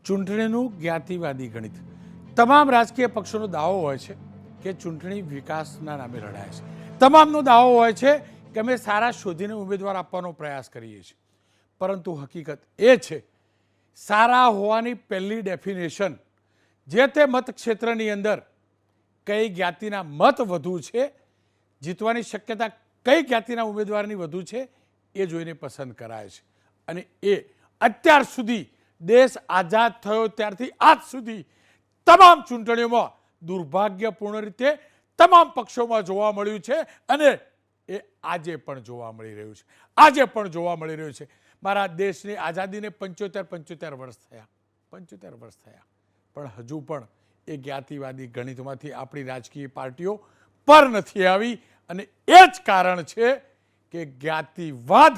ચૂંટણીનું જ્ઞાતિવાદી ગણિત. તમામ રાજકીય પક્ષોનો દાવો હોય છે કે ચૂંટણી વિકાસના નામે લડાય છે. તમામનો દાવો હોય છે કે અમે સારા શોધીને ઉમેદવાર આપવાનો પ્રયાસ કરીએ છીએ. પરંતુ હકીકત એ છે સારા હોવાની પહેલી ડેફિનેશન જે તે મતક્ષેત્રની અંદર કઈ જ્ઞાતિના મત વધુ છે, જીતવાની શક્યતા કઈ જ્ઞાતિના ઉમેદવારની વધુ છે એ જોઈને પસંદ કરાય છે. અને એ અત્યાર સુધી દેશ આઝાદ થયો ત્યારથી આજ સુધી તમામ ચૂંટણીઓમાં દુર્ભાગ્યપૂર્ણ રીતે તમામ પક્ષોમાં જોવા મળ્યું છે અને એ આજે પણ જોવા મળી રહ્યું છે. આજે પણ જોવા મળી રહ્યું છે. મારા દેશની આઝાદીને 75 વર્ષ થયા, 75 વર્ષ થયા, પણ હજુ પણ એ જ્ઞાતિવાદી ગણિતમાંથી આપણી રાજકીય પાર્ટીઓ પર નથી આવી. અને એ જ કારણ છે કે જ્ઞાતિવાદ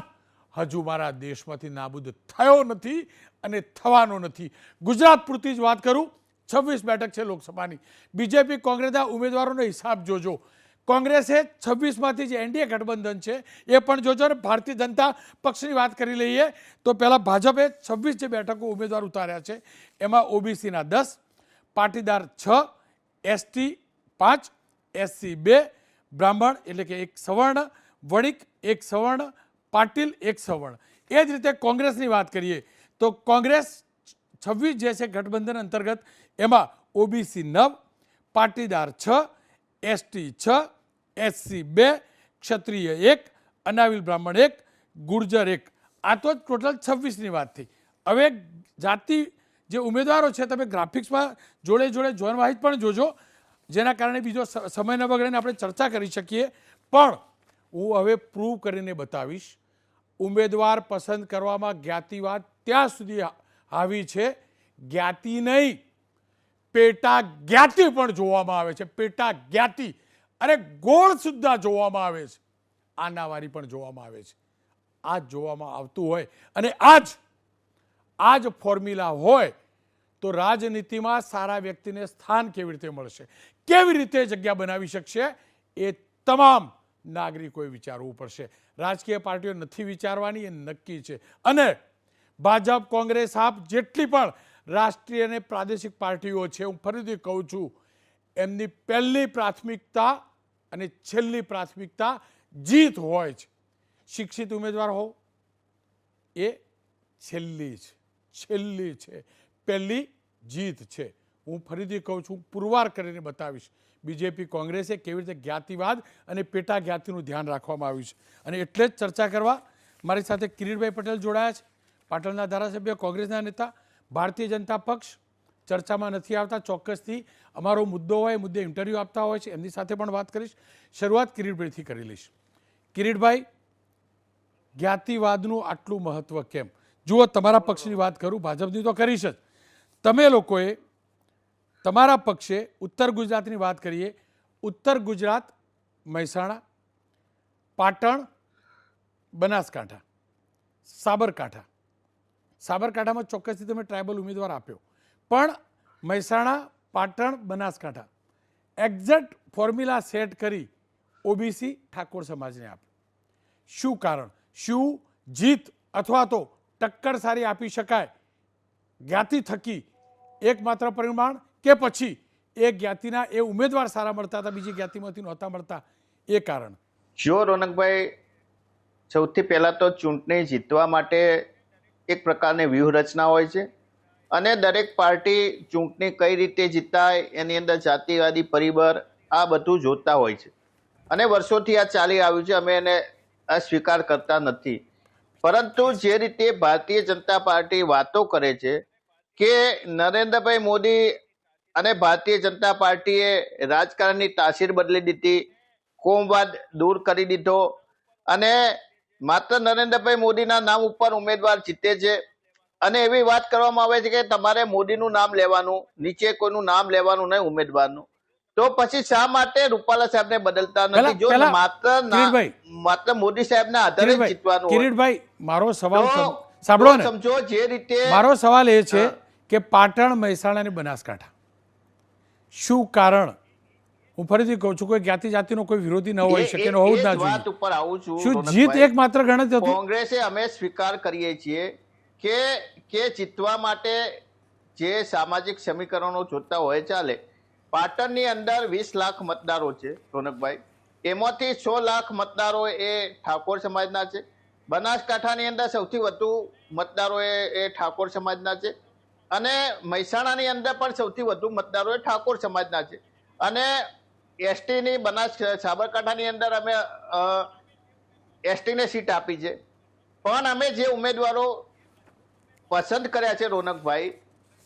હજુ મારા દેશમાંથી નાબૂદ થયો નથી અને થવાનો નથી. ગુજરાત પૂરતી જ વાત કરું, 26 બેઠક છે લોકસભાની. બીજેપી કોંગ્રેસના ઉમેદવારોનો હિસાબ જોજો. કોંગ્રેસે 26માંથી જે એનડીએ ગઠબંધન છે એ પણ જોજો. અને ભારતીય જનતા પક્ષની વાત કરી લઈએ તો પહેલાં ભાજપે 26 જે બેઠકો ઉમેદવાર ઉતાર્યા છે એમાં ઓબીસીના 10, પાટીદાર 6, એસટી 5, એસસી 2, બ્રાહ્મણ એટલે કે 1 સવર્ણ, વણિક 1 સવર્ણ, પાટીલ 1 સવર્ણ. એ જ રીતે કોંગ્રેસની વાત કરીએ તો કોંગ્રેસ 26 જે છે ગઠબંધન અંતર્ગત એમાં ઓબીસી 9, પાટીદાર 6, એસટી 6, એસસી 2, ક્ષત્રિય 1, અનાવિલ બ્રાહ્મણ 1, ગુર્જર 1. આ તો ટોટલ 26ની વાત થઈ. હવે જાતિ જે ઉમેદવારો છે તમે ગ્રાફિક્સમાં જોડે જોડે જોન વાહિદ પણ જોજો, જેના કારણે બીજો સમય ન બગડે આપણે ચર્ચા કરી શકીએ. પણ હું હવે પ્રૂવ કરીને બતાવીશ ઉમેદવાર પસંદ કરવામાં જ્ઞાતિવાદ ત્યાં સુધી હાવી છે. જ્ઞાતિ નહીં, પેટા જ્ઞાતિ પણ જોવામાં આવે છે. પેટા જ્ઞાતિ અને ગોળ સુદ્ધા જોવામાં આવે છે. આનાવારી પણ જોવામાં આવે છે. આ જોવામાં આવતું હોય અને આ જ ફોર્મ્યુલા હોય તો રાજનીતિમાં સારા વ્યક્તિને સ્થાન કેવી રીતે મળશે, કેવી રીતે જગ્યા બનાવી શકશે, એ તમામ નાગરિકોએ વિચારવું પડશે. રાજકીય પાર્ટીઓ નથી વિચારવાની, એ નક્કી છે. અને ભાજપ, કોંગ્રેસ, આપ જેટલી પણ રાષ્ટ્રીય અને પ્રાદેશિક પાર્ટીઓ છે, હું ફરીથી કહું છું, એમની પહેલી પ્રાથમિકતા અને છેલ્લી પ્રાથમિકતા જીત હોય છે. શિક્ષિત ઉમેદવાર હોવ એ છેલ્લી છે, પહેલી જીત છે. હું ફરીથી કહું છું, પુરવાર કરીને બતાવીશ બીજેપી કોંગ્રેસે કેવી રીતે જ્ઞાતિવાદ અને પેટા જ્ઞાતિનું ધ્યાન રાખવામાં આવ્યું છે. અને એટલે જ ચર્ચા કરવા મારી સાથે કિરીટભાઈ પટેલ જોડાયા છે, પાટણના ધારાસભ્ય, કોંગ્રેસના નેતા. ભારતીય જનતા પક્ષ ચર્ચામાં નથી આવતા, ચોક્કસથી અમારો મુદ્દો હોય, મુદ્દે ઇન્ટરવ્યૂ આપતા હોય છે, એમની સાથે પણ વાત કરીશ. શરૂઆત કિરીટભાઈથી કરી લઈશ. કિરીટભાઈ, જ્ઞાતિવાદનું આટલું મહત્વ કેમ? જુઓ, તમારા પક્ષની વાત કરું, ભાજપની તો કરીશ જ. તમે લોકોએ તમારા પક્ષે ઉત્તર ગુજરાતની વાત કરીએ, ઉત્તર ગુજરાત, મહેસાણા, પાટણ, બનાસકાંઠા, સાબરકાંઠામાં ચોક્કસથી તમે ટ્રાઇબલ ઉમેદવાર આપ્યો, પણ Mehsana, Patan, Banaskantha exact formula set કરી ઓબીસી ઠાકોર સમાજને આપ્યો. શું કારણ? શું જીત અથવા તો ટક્કર સારી આપી શકાય જ્ઞાતિ થકી એકમાત્ર પરિમાણ, કે પછી એ જ્ઞાતિના એ ઉમેદવાર સારા મળતા હતા, બીજી જ્ઞાતિમાંથી નહોતા મળતા, એ કારણ? જો રોનકભાઈ, સૌથી પહેલા તો ચૂંટણી જીતવા માટે એક પ્રકારની વ્યૂહરચના હોય છે અને દરેક પાર્ટી ચૂંટણી કઈ રીતે જીતાય એની અંદર જાતિવાદી પરિબળ આ બધું જોતા હોય છે. અને વર્ષોથી આ ચાલી આવ્યું છે, અમે એને અસ્વીકાર કરતા નથી. પરંતુ જે રીતે ભારતીય જનતા પાર્ટી વાતો કરે છે કે નરેન્દ્રભાઈ મોદી અને ભારતીય જનતા પાર્ટીએ રાજકારણની તાસીર બદલી દીધી, કોમવાદ દૂર કરી દીધો અને માત્ર નરેન્દ્રભાઈ મોદીના નામ ઉપર ઉમેદવાર જીતે છે. અને એવી વાત કરવામાં આવે છે કે તમારે મોદીનું નામ લેવાનું, નીચે કોઈનું નામ લેવાનું નહીં ઉમેદવારનું. તો પછી શા માટે રૂપાલા સાહેબને બદલતા નથી? જો માત્ર મોદી સાહેબના આધારે જીતવાનું. કિરીટભાઈ, મારો સવાલ સાંભળો ને, સમજો. જે રીતે મારો સવાલ એ છે કે પાટણ, મહેસાણા અને બનાસકાંઠા શું કારણ? હું ફરીથી કહું છું, કોઈ જ્ઞાતિ જાતિનો કોઈ વિરોધી ન હોઈ શકે, હોવું જ ના જોઈએ. વાત ઉપર આવું છું. શું જીત એકમાત્ર ગણત હતી? કોંગ્રેસે અમે સ્વીકાર કરીએ છીએ કે જીતવા માટે જે સામાજિક સમીકરણો જોતા હોય ચાલે. પાટણની અંદર 20 લાખ મતદારો છે રોનકભાઈ, એમાંથી 100 લાખ મતદારો એ ઠાકોર સમાજના છે. બનાસકાંઠાની અંદર સૌથી વધુ મતદારો એ ઠાકોર સમાજના છે, અને મહેસાણાની અંદર પણ સૌથી વધુ મતદારો એ ઠાકોર સમાજના છે. અને એસટીની સાબરકાંઠાની અંદર અમે એસટીને સીટ આપી છે, પણ અમે જે ઉમેદવારો પસંદ કર્યા છે રોનકભાઈ,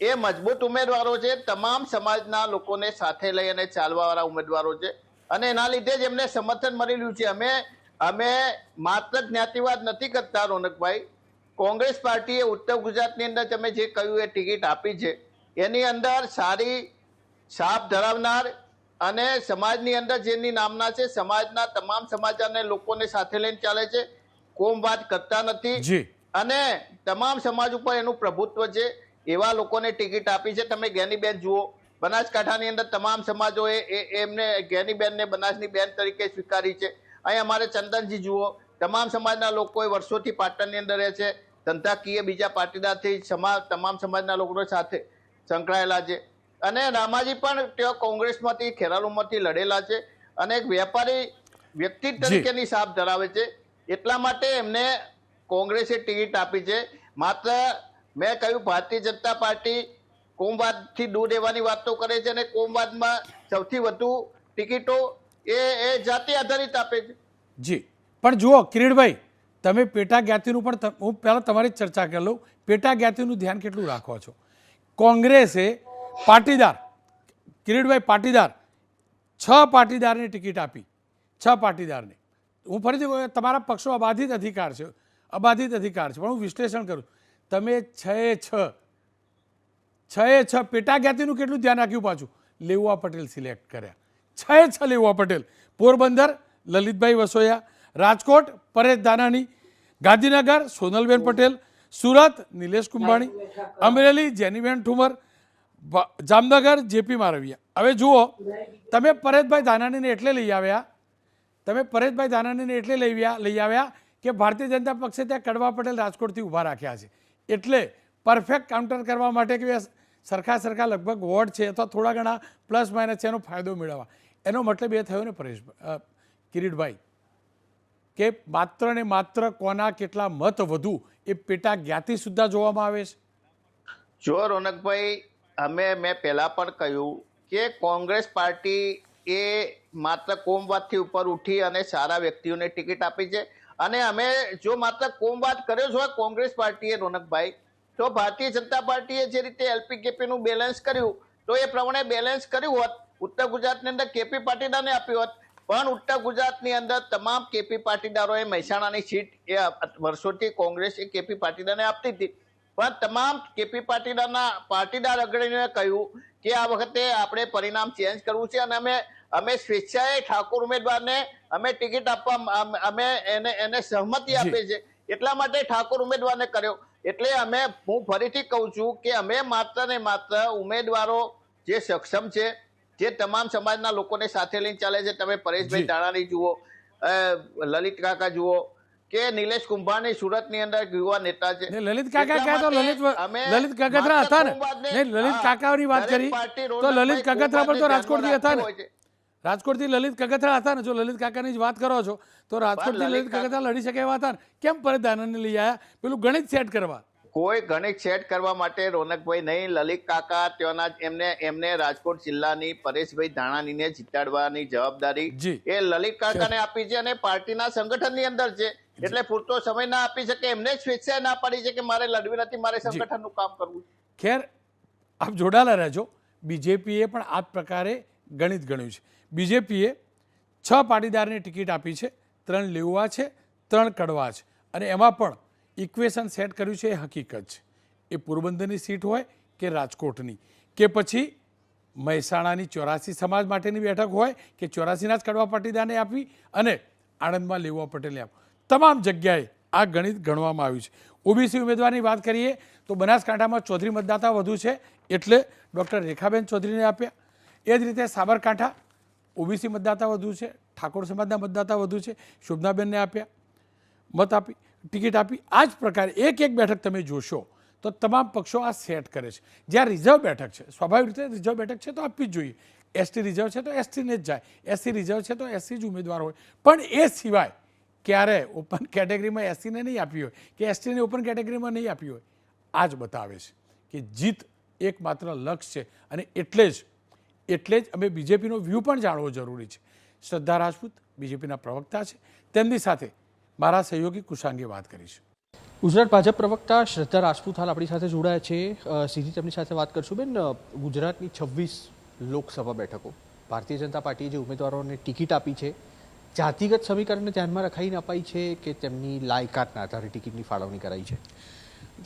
એ મજબૂત ઉમેદવારો છે. તમામ સમાજના લોકોને સાથે લઈ અને ચાલવાવાળા ઉમેદવારો છે, અને એના લીધે જ એમને સમર્થન મળી રહ્યું છે. અમે માત્ર જ્ઞાતિવાદ નથી કરતા રોનકભાઈ. કોંગ્રેસ પાર્ટીએ ઉત્તર ગુજરાતની અંદર તમે જે કહ્યું એ ટિકિટ આપી છે, એની અંદર સારી છાપ ધરાવનાર અને સમાજની અંદર જેની નામના છે, સમાજના તમામ સમાજના લોકોને સાથે લઈને ચાલે છે, કોમવાદ કરતા નથી, અને તમામ સમાજ ઉપર એનું પ્રભુત્વ છે, એવા લોકોને ટિકિટ આપી છે. તમે જ્ઞાનીબેન જુઓ, બનાસકાંઠાની અંદર તમામ સમાજોએ એમને જ્ઞાનીબેનને બનાસની બેન તરીકે સ્વીકારી છે. અહીં અમારે ચંદનજી જુઓ, તમામ સમાજના લોકોએ વર્ષોથી પાટણની અંદર રહે છે, ધંધાકીય બીજા પાટીદારથી તમામ સમાજના લોકો સાથે સંકળાયેલા છે. અને રામાજી પણ તેઓ કોંગ્રેસમાંથી ખેરાલુમાંથી લડેલા છે, અને એક વેપારી વ્યક્તિ તરીકેની છાપ ધરાવે છે. એટલા માટે એમને કોંગ્રેસે ટિકિટ આપી છે. માત્ર મેં કહ્યું, ભારતીય જનતા પાર્ટી કોમવાદથી દૂર રહેવાની વાતો કરે છે, અને કોમવાદમાં સૌથી વધુ ટિકિટો એ જાતિ આધારિત આપે છે. જી, પણ જુઓ કિરીટભાઈ, તમે પેટા જ્ઞાતિનું પણ હું પહેલાં તમારી જ ચર્ચા કરી લઉં. પેટા જ્ઞાતિનું ધ્યાન કેટલું રાખો છો? કોંગ્રેસે પાટીદાર, કિરીટભાઈ પાટીદાર, 6 પાટીદારને ટિકિટ આપી, 6 પાટીદારને. હું ફરીથી તમારા પક્ષનો અબાધિત અધિકાર છે, પણ હું વિશ્લેષણ કરું. તમે 6 પેટા જ્ઞાતિનું કેટલું ધ્યાન રાખ્યું? પાછું લેઉવા પટેલ સિલેક્ટ કર્યા, 6 લેઉવા પટેલ. પોરબંદર લલિતભાઈ વસોયા, રાજકોટ પરેશ ધાનાણી, ગાંધીનગર સોનલબેન પટેલ, સુરત નિલેશ કુંભાણી, અમરેલી જેનીબેન ઠુમર, જામનગર જેપી મારવિયા. હવે જુઓ, તમે પરેશભાઈ ધાનાણીને એટલે લઈ આવ્યા કે ભારતીય જનતા પક્ષે ત્યાં કડવા પટેલ રાજકોટથી ઊભા રાખ્યા છે, એટલે પરફેક્ટ કાઉન્ટર કરવા માટે કે સરખા લગભગ વોર્ડ છે અથવા થોડા ઘણા પ્લસ માઇનસ છે, એનો ફાયદો મેળવવા. એનો મતલબ એ થયો ને કિરીટભાઈ, કે માત્ર ને માત્ર કોના કેટલા મત વધુ એ પેટા જ્ઞાતિ સુદ્ધા જોવામાં આવે છે. જો રોનકભાઈ, મેં પહેલા પણ કહ્યું કે કોંગ્રેસ પાર્ટી એ માત્ર કોમવાદથી ઉપર ઉઠી અને સારા વ્યક્તિઓને ટિકિટ આપી છે. અને અમે જો માત્ર કોમવાદ કર્યો જ હોય કોંગ્રેસ પાર્ટીએ રોનકભાઈ, તો ભારતીય જનતા પાર્ટીએ જે રીતે એલપીકેપીનું બેલેન્સ કર્યું, તો એ પ્રમાણે બેલેન્સ કર્યું હોત. ઉત્તર ગુજરાતની અંદર કેપી પાટીદારને આપ્યું હોત, પણ ઉત્તર ગુજરાતની અંદર તમામ કેપી પાટીદારોએ મહેસાણાની સીટ એ વર્ષોથી કોંગ્રેસ એ કેપી પાટીદારને આપતી હતી, પણ તમામ કેપી પાટીદાર અગ્રણીઓએ કહ્યું કે આ વખતે આપણે પરિણામ ચેન્જ કરવું છે, અને અમે સ્વેચ્છાએ ઠાકોર ઉમેદવારને અમે ટિકિટ આપવા અમે એને સહમતિ આપી છે. એટલા માટે ઠાકોર ઉમેદવારને કર્યો. એટલે હું ફરીથી કહું છું કે અમે માત્ર ને માત્ર ઉમેદવારો જે સક્ષમ છે, જે તમામ સમાજના લોકોને સાથે લઈને ચાલે છે. તમે પરેશભાઈ ધાનાણી જુઓ, લલિત કાકા જુઓ, કે નિલેશ કુંભાણી સુરતની અંદર યુવા નેતા છે. લલિત કાકા ક્યાં તો લલિત કગથરા હતા ને, લલિત કાકાની વાત કરી તો લલિત કગથરા પણ તો રાજકોટથી હતા ને, રાજકોટથી લલિત કગથરા હતા ને. જો લલિત કાકાની જ વાત કરો છો તો રાજકોટથી લલિત કગથરા લડી શકે એવા હતા ને, કેમ પરેશ ધાનાણીને લઈ આવ્યા પેલું ગણિત સેટ કરવા? કોઈ ગણિત સેટ કરવા માટે રોનકભાઈ નહીં, લલિત કાકા ત્યાંના એમને રાજકોટ જિલ્લાની પરેશભાઈ ધાનાણીને જીતાડવાની જવાબદારી એ લલિત કાકાને આપી છે, અને પાર્ટીના સંગઠનની અંદર છે, એટલે પૂરતો સમય ના આપી શકે. એમને સ્વેચ્છાએ ના પાડી છે કે મારે લડવી નથી, મારે સંગઠનનું કામ કરવું. ખેર, આપ જોડાયેલા રહેજો. બીજેપીએ પણ આ પ્રકારે ગણિત ગણ્યું છે. બીજેપીએ 6 પાટીદારને ટિકિટ આપી છે, 3 લેઉવા છે, 3 કડવા છે, અને એમાં પણ ઇક્વેશન સેટ કર્યું છે. એ હકીકત છે, એ પોરબંદરની સીટ હોય કે રાજકોટની, કે પછી મહેસાણાની 84 સમાજ માટેની બેઠક હોય કે 84ના જ કડવા પાટીદારને આપી અને આણંદમાં લેઉવા પટેલને આપી. તમામ જગ્યાએ આ ગણિત ગણવામાં આવ્યું છે. ઓબીસી ઉમેદવારની વાત કરીએ તો બનાસકાંઠામાં ચૌધરી મતદાતા વધુ છે, એટલે ડૉક્ટર રેખાબેન ચૌધરીને આપ્યા. એ જ રીતે સાબરકાંઠા ઓબીસી મતદાતા વધુ છે, ઠાકોર સમાજના મતદાતા વધુ છે, શોભનાબેનને આપ્યા, ટિકિટ આપી. આ જ પ્રકારે એક બેઠક તમે જોશો તો તમામ પક્ષો આ સેટ કરે છે. જ્યાં રિઝર્વ બેઠક છે, સ્વાભાવિક રીતે રિઝર્વ બેઠક છે તો આપવી જ જોઈએ. એસટી રિઝર્વ છે તો એસટીને જ જાય, એસસી રિઝર્વ છે તો એસસી જ ઉમેદવાર હોય. પણ એ સિવાય ક્યારે ઓપન કેટેગરીમાં એસસીને નહીં આપી હોય કે એસટીને ઓપન કેટેગરીમાં નહીં આપી હોય, આ જ બતાવે છે કે જીત એકમાત્ર લક્ષ્ય છે. અને એટલે જ અમે બીજેપીનો વ્યૂ પણ જાણવો જરૂરી છે. શ્રદ્ધા રાજપૂત બીજેપીના પ્રવક્તા છે, તેમની સાથે મારા સહયોગી કુશાંગે વાત કરી છે. ગુજરાત ભાજપ પ્રવક્તા શ્રદ્ધા રાજપૂત હાલ આપણી સાથે જોડાયા છે. સીધી તેમની સાથે વાત કરશું. બેન, ગુજરાતની 26 લોકસભા બેઠકો ભારતીય જનતા પાર્ટીએ જે ઉમેદવારોને ટિકિટ આપી છે, જાતિગત સમીકરણને ધ્યાનમાં રખાઈને અપાઈ છે કે તેમની લાયકાતના આધારે ટિકિટની ફાળવણી કરાઈ છે?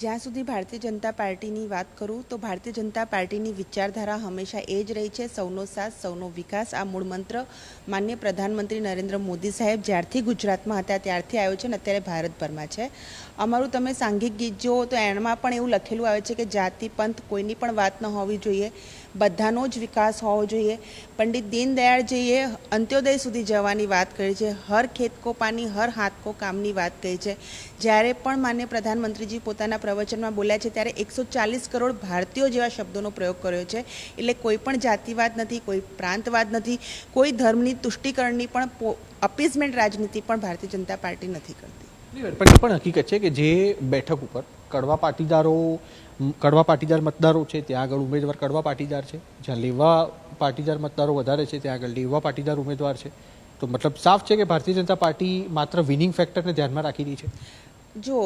જ્યાં સુધી ભારતીય જનતા પાર્ટીની વાત કરું તો ભારતીય જનતા પાર્ટીની વિચારધારા હંમેશા એ જ રહી છે, સૌનો સાથ સૌનો વિકાસ. આ મૂળ મંત્ર માનનીય પ્રધાનમંત્રી નરેન્દ્ર મોદી સાહેબ જ્યારથી ગુજરાતમાં હતા ત્યારથી આવ્યો છે અને અત્યારે ભારતભરમાં છે. અમારું તમે સાંઘિક ગીત જુઓ તો એમાં પણ એવું લખેલું આવે છે કે જાતિ પંથ કોઈની પણ વાત ન હોવી જોઈએ, બધાનો જ વિકાસ હોવો જોઈએ. પંડિત દીનદયાળજીએ અંત્યોદય સુધી જવાની વાત કરી છે, હર ખેત કો પાની હર હાથ કો કામની વાત કહી છે. જ્યારે પણ માનનીય પ્રધાનમંત્રીજી પોતાના પ્રવચનમાં બોલ્યા છે ત્યારે 140 કરોડ ભારતીયો જેવા શબ્દોનો પ્રયોગ કર્યો છે. એટલે કોઈ પણ જાતિવાદ નથી, કોઈ પ્રાંતવાદ નથી, કોઈ ધર્મની તુષ્ટિકરણની પણ અપીઝમેન્ટ રાજનીતિ પણ ભારતીય જનતા પાર્ટી નથી કરતી. પણ એ પણ હકીકત છે કે જે બેઠક ઉપર કડવા પાટીદાર મતદારો છે ત્યાં આગળ ઉમેદવાર કડવા પાટીદાર છે, જ્યાં લેવા પાટીદાર મતદારો વધારે છે ત્યાં આગળ લેવા પાટીદાર ઉમેદવાર છે. તો મતલબ સાફ છે કે ભારતીય જનતા પાર્ટી માત્ર વિનિંગ ફેક્ટરને ધ્યાનમાં રાખી રહી છે. જો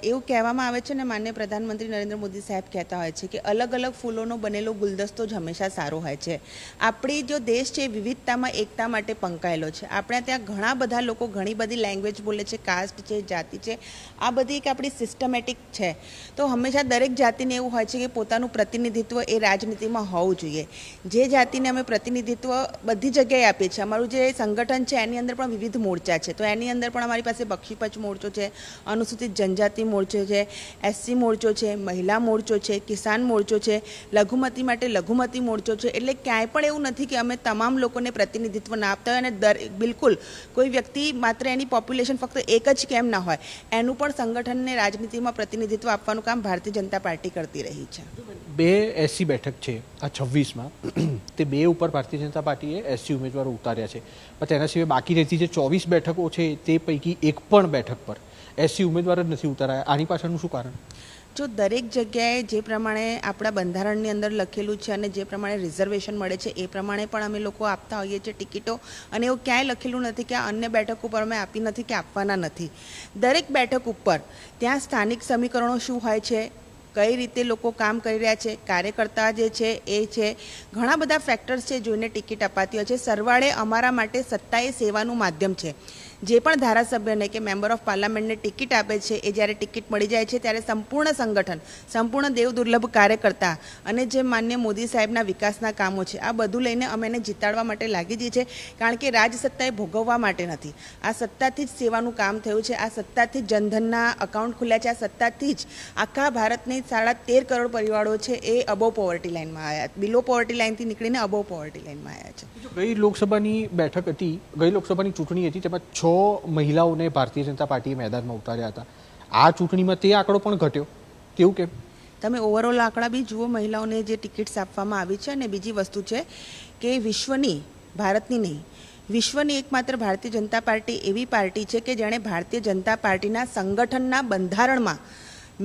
એવું કહેવામાં આવે છે ને, માનનીય પ્રધાનમંત્રી નરેન્દ્ર મોદી સાહેબ કહેતા હોય છે કે અલગ અલગ ફૂલોનો બનેલો ગુલદસ્તો જ હંમેશા સારો હોય છે. આપણી જો દેશ છે વિવિધતામાં એકતા માટે પંકાયેલો છે. આપણે ત્યાં ઘણા બધા લોકો ઘણી બધી લેંગ્વેજ બોલે છે, કાસ્ટ છે, જાતિ છે, આ બધી એક આપણી સિસ્ટમેટિક છે. તો હંમેશા દરેક જાતિને એવું હોય છે કે પોતાનું પ્રતિનિધિત્વ એ રાજનીતિમાં હોવું જોઈએ. જે જાતિને અમે પ્રતિનિધિત્વ બધી જગ્યાએ આપીએ છીએ. અમારું જે સંગઠન છે એની અંદર પણ વિવિધ મોરચા છે. તો એની અંદર પણ અમારી પાસે બક્ષીપંચ મોરચો છે, અનુસૂચિત જનજાતિ મોરચો છે, એસસી મોરચો છે, મહિલા મોરચો છે, કિસાન મોરચો છે, લઘુમતી માટે લઘુમતી મોરચો છે. એટલે ક્યાંય પણ એવું નથી કે અમે તમામ લોકોને પ્રતિનિધિત્વ ના આપતા હોય. અને બિલકુલ કોઈ વ્યક્તિ માત્ર એની પોપ્યુલેશન ફક્ત એક જ કેમ ના હોય, એનું પણ સંગઠનને રાજનીતિમાં પ્રતિનિધિત્વ આપવાનું કામ ભારતીય જનતા પાર્ટી કરતી રહી છે. 2 એસસી બેઠક છે આ 26માં, તે 2 ઉપર ભારતીય જનતા પાર્ટીએ એસસી ઉમેદવારો ઉતાર્યા છે. પણ તેના સિવાય બાકી રહેતી જે 24 બેઠકો છે તે પૈકી એક પણ બેઠક પર એસસી ઉમેદવાર જ નથી ઉતારાયા. આની પાછળનું શું કારણ? જો દરેક જગ્યાએ જે પ્રમાણે આપણા બંધારણની અંદર લખેલું છે અને જે પ્રમાણે રિઝર્વેશન મળે છે એ પ્રમાણે પણ અમે લોકો આપતા હોઈએ છીએ ટિકિટો. અને એવું ક્યાંય લખેલું નથી કે આ અન્ય બેઠક ઉપર અમે આપી નથી કે આપવાના નથી. દરેક બેઠક ઉપર ત્યાં સ્થાનિક સમીકરણો શું હોય છે, કઈ રીતે લોકો કામ કરી રહ્યા છે, કાર્યકર્તા જે છે એ છે, ઘણા બધા ફેક્ટર્સ છે જોઈને ટિકિટ અપાતી હોય છે. સરવાળે અમારા માટે સત્તા એ સેવાનું માધ્યમ છે. જે પણ ધારાસભ્યને કે મેમ્બર ઓફ પાર્લામેન્ટને ટિકિટ આપે છે એ જ્યારે ટિકિટ મળી જાય છે ત્યારે સંપૂર્ણ સંગઠન, સંપૂર્ણ દેવદુર્લભ કાર્યકર્તા અને જે માન્ય મોદી સાહેબના વિકાસના કામો છે આ બધું લઈને અમે એને જીતાડવા માટે લાગી જઈએ છીએ. કારણ કે રાજસત્તા એ ભોગવવા માટે નથી. આ સત્તાથી જ સેવાનું કામ થયું છે. આ સત્તાથી જ જનધનના અકાઉન્ટ ખુલ્યા છે. આ સત્તાથી જ આખા ભારતની 13.5 કરોડ પરિવારો છે એ અબોવ પોવર્ટી લાઇનમાં આવ્યા, બિલો પોવર્ટી લાઇનથી નીકળીને અબોવ પોવર્ટી લાઇનમાં આવ્યા છે. ગઈ લોકસભાની બેઠક હતી, ગઈ લોકસભાની ચૂંટણી હતી, તેમાં 6 મહિલાઓને ભારતીય જનતા પાર્ટીએ મેદાનમાં ઉતાર્યા હતા. આ ચૂંટણીમાં તે આંકડો પણ ઘટ્યો, તેવું કેમ? તમે ઓવરઓલ આંકડા બી જુઓ, મહિલાઓને જે ટિકિટ્સ આપવામાં આવી છે. અને બીજી વસ્તુ છે કે વિશ્વની, ભારતની નહીં, વિશ્વની એકમાત્ર ભારતીય જનતા પાર્ટી એવી પાર્ટી છે કે જેણે ભારતીય જનતા પાર્ટીના સંગઠનના બંધારણમાં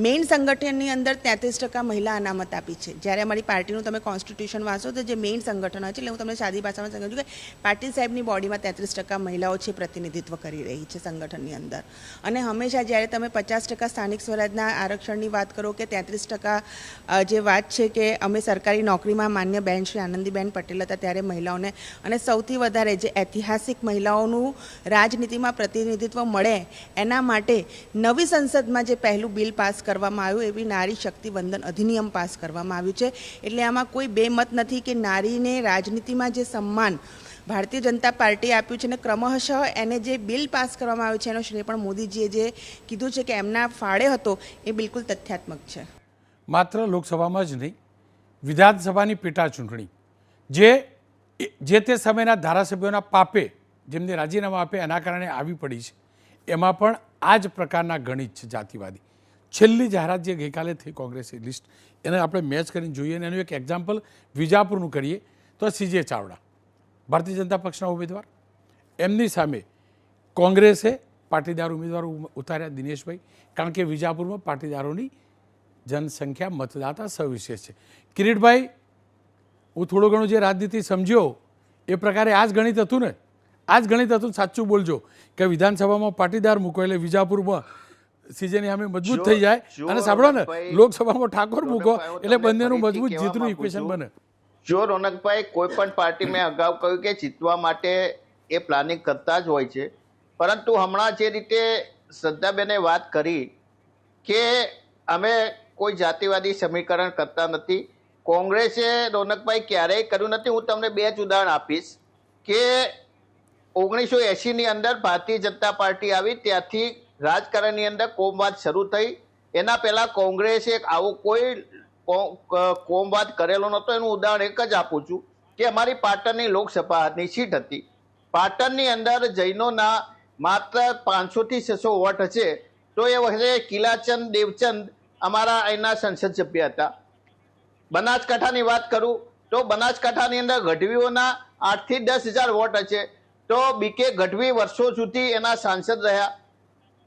મેઇન સંગઠનની અંદર 33% મહિલા અનામત આપી છે. જ્યારે અમારી પાર્ટીનું તમે કોન્સ્ટિટ્યુશન વાંચો તો જે મેઇન સંગઠન હોય છે, એટલે હું તમને સાદી ભાષામાં સમજાવું કે પાટીલ સાહેબની બોડીમાં 33% મહિલાઓ છે પ્રતિનિધિત્વ કરી રહી છે સંગઠનની અંદર. અને હંમેશા જ્યારે તમે 50% સ્થાનિક સ્વરાજના આરક્ષણની વાત કરો કે 33% જે વાત છે કે અમે સરકારી નોકરીમાં માન્ય બેન શ્રી આનંદીબેન પટેલ હતા ત્યારે મહિલાઓને, અને સૌથી વધારે જે ઐતિહાસિક મહિલાઓનું રાજનીતિમાં પ્રતિનિધિત્વ મળે એના માટે નવી સંસદમાં જે પહેલું બિલ પાસ કરવામાં આવ્યું એવી નારી શક્તિ વંદન અધિનિયમ પાસ કરવામાં આવ્યું છે. એટલે આમાં કોઈ બેમત નથી કે નારીને રાજનીતિમાં જે સન્માન ભારતીય જનતા પાર્ટીએ આપ્યું છે અને ક્રમશઃ એને જે બિલ પાસ કરવામાં આવ્યું છે એનો શ્રેય પણ મોદીજીએ જે કીધું છે કે એમના ફાળે હતો એ બિલકુલ તથ્યાત્મક છે. માત્ર લોકસભામાં જ નહીં, વિધાનસભાની પેટા ચૂંટણી જે તે સમયના ધારાસભ્યોના પાપે જેમને રાજીનામા આપે એના કારણે આવી પડી છે, એમાં પણ આ જ પ્રકારના ગણિત છે જાતિવાદી. છેલ્લી જાહેરાત જે ગઈકાલે થઈ કોંગ્રેસની લિસ્ટ એને આપણે મેચ કરીને જોઈએ અને એનું એક એક્ઝામ્પલ વિજાપુરનું કરીએ તો CJ ચાવડા ભારતીય જનતા પક્ષના ઉમેદવાર, એમની સામે કોંગ્રેસે પાટીદાર ઉમેદવાર ઉતાર્યા દિનેશભાઈ, કારણ કે વિજાપુરમાં પાટીદારોની જનસંખ્યા મતદાતા સવિશેષ છે. કિરીટભાઈ, હું થોડું ઘણું જે રાજનીતિ સમજ્યો એ પ્રકારે આ જ ગણિત હતું ને? આ જ ગણિત હતું, સાચું બોલજો કે વિધાનસભામાં પાટીદાર મૂકો એટલે વિજાપુરમાં CJની સામે મજબૂત થઈ જાય, અને સાંભળો ને લોકસભામાં ઠાકોર મૂકો એટલે બંનેનું મજબૂત જીતનું ઇક્વેશન બને. જો રોનકભાઈ, કોઈ પણ પાર્ટી મેં અગાઉ કહ્યું કે જીતવા માટે એ પ્લાનિંગ કરતા જ હોય છે, પરંતુ હમણાં જે રીતે શ્રદ્ધાબેને વાત કરી કે અમે કોઈ જાતિવાદી સમીકરણ કરતા નથી, કોંગ્રેસે રોનકભાઈ ક્યારેય કર્યું નથી. હું તમને 2 જ ઉદાહરણ આપીશ કે 1980ની અંદર ભારતીય જનતા પાર્ટી આવી ત્યાંથી રાજકારણની અંદર કોમવાદ શરૂ થઈ. એના પહેલા કોંગ્રેસે આવો કોઈ કોમવાદ કરેલો નહોતો. એનું ઉદાહરણ એક જ આપું છું કે અમારી પાટણની લોકસભાની સીટ હતી. પાટણની અંદર જૈનોના માત્ર 500 થી 600 વોટ હશે, તો એ વખતે કિલાચંદ દેવચંદ અમારા અહીંના સંસદ સભ્ય હતા. બનાસકાંઠાની વાત કરું તો બનાસકાંઠાની અંદર ગઢવીઓના 8 થી 10,000 વોટ હશે, તો BK ગઢવી વર્ષો સુધી એના સાંસદ રહ્યા.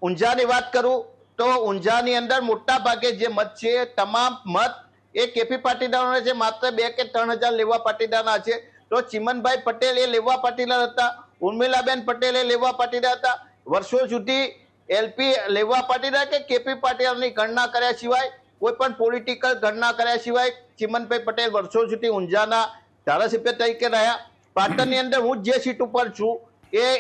ઊંઝાની વાત કરું તો ઊંઝાની અંદર મોટા ભાગે જે મત છે તમામ મત એ KP પાટીદારોના છે, માત્ર 2 કે 3,000 લેવા પાટીદારના છે. તો ચિમનભાઈ પટેલ એ લેવા પાટીદાર હતા, ઉર્મિલાબેન પટેલ એ લેવા પાટીદાર હતા. વર્ષો સુધી LP લેવા પાટીદાર કે KP પાટીદારની ગણના કર્યા સિવાય, કોઈ પણ પોલિટિકલ ગણના કર્યા સિવાય ચિમનભાઈ પટેલ વર્ષો સુધી ઊંઝાના ધારાસભ્ય તરીકે રહ્યા. પાટણની અંદર હું જે સીટ ઉપર છું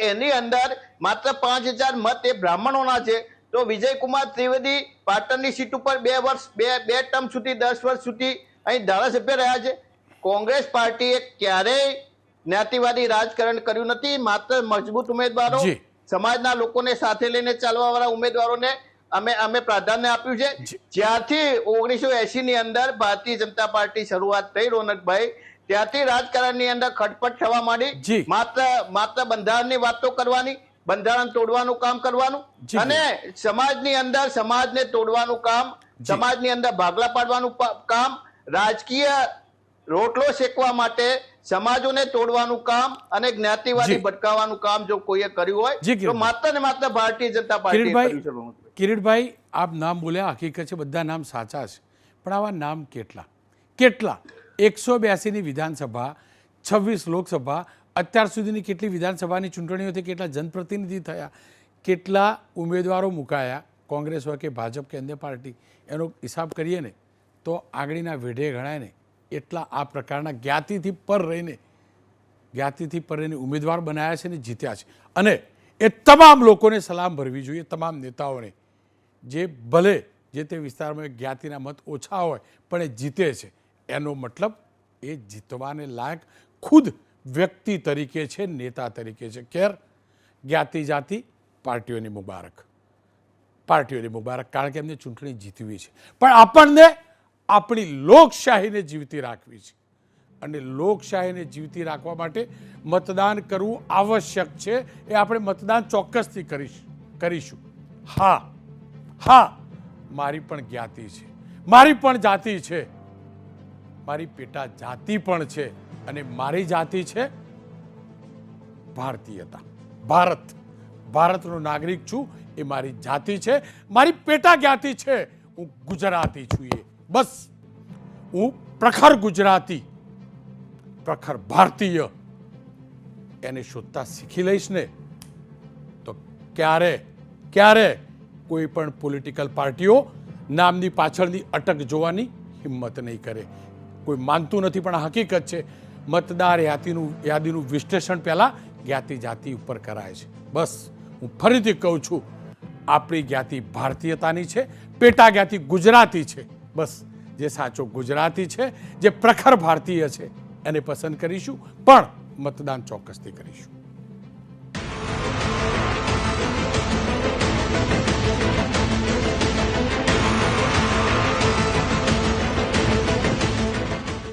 એની અંદર માત્ર 5,000 મત એ બ્રાહ્મણોના છે. તો વિજયકુમાર ત્રિવેદી પાટણની સીટ ઉપર 2 વર્ષ 2 ટર્મ સુધી 10 વર્ષ સુધી અહીં ધારાસભ્ય રહ્યા છે. કોંગ્રેસ પાર્ટીએ ક્યારેય જ્ઞાતિવાદી રાજકારણ કર્યું નથી. માત્ર મજબૂત ઉમેદવારો, સમાજના લોકોને સાથે લઈને ચાલવા વાળા ઉમેદવારોને અમે પ્રાધાન્ય આપ્યું છે. જ્યારથી 1980ની અંદર ભારતીય જનતા પાર્ટી શરૂઆત થઈ રોનકભાઈ, ત્યાંથી રાજકારણની અંદર ખટપટ થવા માંડી. માત્ર બંધારણની વાતો કરવાની, બંધારણ તોડવાનું કામ કરવાનું અને સમાજની અંદર સમાજને તોડવાનું કામ, સમાજની અંદર ભાગલા પાડવાનું કામ, રાજકીય રોટલો શેકવા માટે સમાજોને તોડવાનું કામ અને જ્ઞાતિવાદી ભટકાવવાનું કામ જો કોઈએ કર્યું હોય તો માત્ર ને માત્ર ભારતીય જનતા પાર્ટી કર્યું છે. કિરીટભાઈ, આપ નામ બોલ્યા, હકીકત છે બધા નામ સાચા છે, પણ આવા નામ કેટલા 182ની વિધાનસભા, 26 લોકસભા, અત્યાર સુધીની કેટલી વિધાનસભાની ચૂંટણીઓ થઈ, કેટલા જનપ્રતિનિધિ થયા, કેટલા ઉમેદવારો મુકાયા, કોંગ્રેસ હોય કે ભાજપ કે અન્ય પાર્ટી, એનો હિસાબ કરીએ ને તો આગળના વેઢે ગણાય ને એટલા આ પ્રકારના જ્ઞાતિથી પર રહીને ઉમેદવાર બનાવ્યા છે ને જીત્યા છે. અને એ તમામ લોકોને સલામ ભરવી જોઈએ, તમામ નેતાઓને, જે ભલે જે તે વિસ્તારમાં જ્ઞાતિના મત ઓછા હોય પણ એ જીતે છે. એનો મતલબ એ જીતવાને લાયક ખુદ વ્યક્તિ તરીકે છે, નેતા તરીકે છે. ખેર, જ્ઞાતિ જાતિ પાર્ટીઓની મુબારક, કારણ કે એમને ચૂંટણી જીતવી છે. પણ આપણને આપણી લોકશાહીને જીવતી રાખવી છે, અને લોકશાહીને જીવતી રાખવા માટે મતદાન કરવું આવશ્યક છે. એ આપણે મતદાન ચોક્કસથી કરીશું. હા, મારી પણ જ્ઞાતિ છે, મારી પણ જાતિ છે, મારી પેટા જાતિ પણ છે, અને મારી જાતિ છે ભારતીયતા. ભારતનો નાગરિક છું, એ મારી જાતિ છે. મારી પેટા જ્ઞાતિ છે, હું ગુજરાતી છું. એ બસ હું પ્રખર ગુજરાતી, પ્રખર ભારતીય એને શોધતા શીખી લઈશ ને તો ક્યારે કોઈ પણ પોલિટિકલ પાર્ટીઓ નામની પાછળની અટક જોવાની હિંમત નહીં કરે. કોઈ માનતું નથી, પણ હકીકત છે મતદાર યાદીનું વિશ્લેષણ પહેલાં જ્ઞાતિ જાતિ ઉપર કરાય છે. બસ હું ફરીથી કહું છું, આપણી જ્ઞાતિ ભારતીયતાની છે, પેટા જ્ઞાતિ ગુજરાતી છે. બસ જે સાચો ગુજરાતી છે, જે પ્રખર ભારતીય છે, એને પસંદ કરીશું, પણ મતદાન ચોક્કસથી કરીશું.